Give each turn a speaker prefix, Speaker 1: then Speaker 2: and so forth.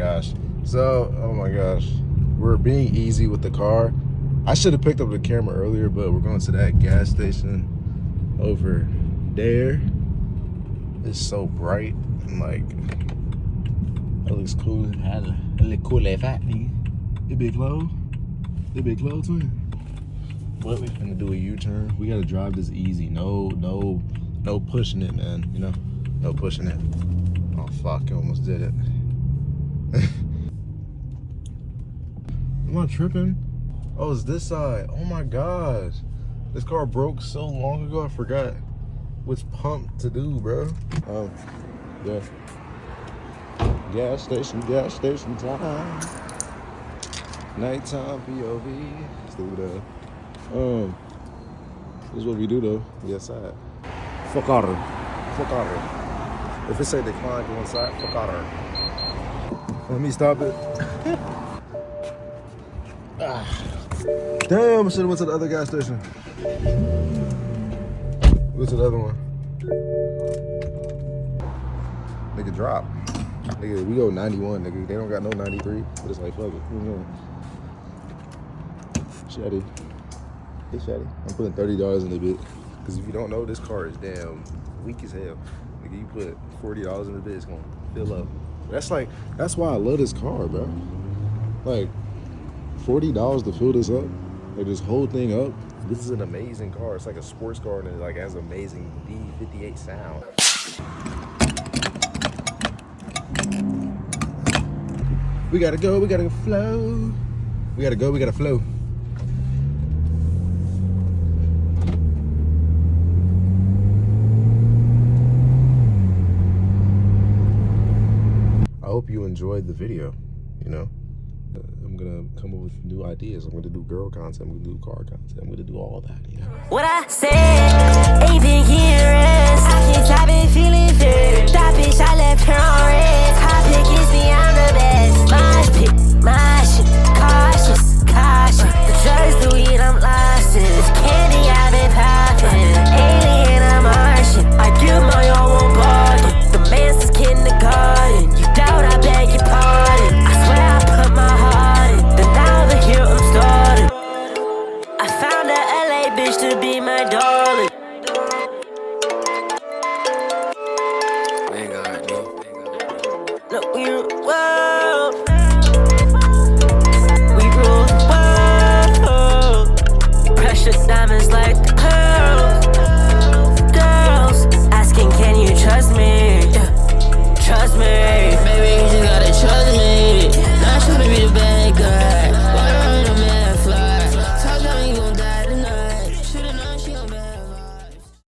Speaker 1: gosh. So, oh my gosh. We're being easy with the car. I should have picked up the camera earlier, but we're going to that gas station over there. It's so bright and like, that looks cool. It look cool like that, nigga. It big low. It big low too. But we finna do a U-turn. We gotta drive this easy. No pushing it, man. You know, no pushing it. Oh fuck, I almost did it. Am I tripping? Oh, it's this side. Oh my gosh. This car broke so long ago, I forgot which pump to do, bro. Yeah. Gas station time. Nighttime POV. Let's do that. This is what we do though. We outside. Fuck out her. Fuck out her. If it say decline, go inside. Fuck out her. Let me stop it. Damn, I should have went to the other gas station. Go to the other one. Nigga drop. Nigga, we go 91, nigga. They don't got no 93, but it's like, fuck it. Shady. Hey, Shady. I'm putting $30 in the bit. Because if you don't know, this car is damn weak as hell. Nigga, you put $40 in the bit, it's gonna fill up. That's why I love this car, bro. Like, $40 to fill this up, like this whole thing up. This is an amazing car. It's like a sports car and it like has amazing D58 sound. We gotta go, we gotta flow. We gotta go, we gotta flow. I hope you enjoyed the video, you know. I'm gonna come up with new ideas. I'm gonna do girl content, I'm gonna do car content, I'm gonna do all that, you know.
Speaker 2: What I said, ain't been hearing. I've been feeling fair. That bitch, I left her on red. Topic is me, I'm the best. My pick, my shit, cautious, caution. The drugs, the weed, I'm lost in. This candy, I've been popping. Alien, I'm Martian. I give my all, won't bargain. The man's just kindergarten. You doubt, I beg your pardon. I swear I put my heart in. Then now the here I'm starting. I found a LA bitch to be my darling. Look, we rule the world. We rule the world. Precious diamonds like the pearls. Girls asking, can you trust me? Trust me.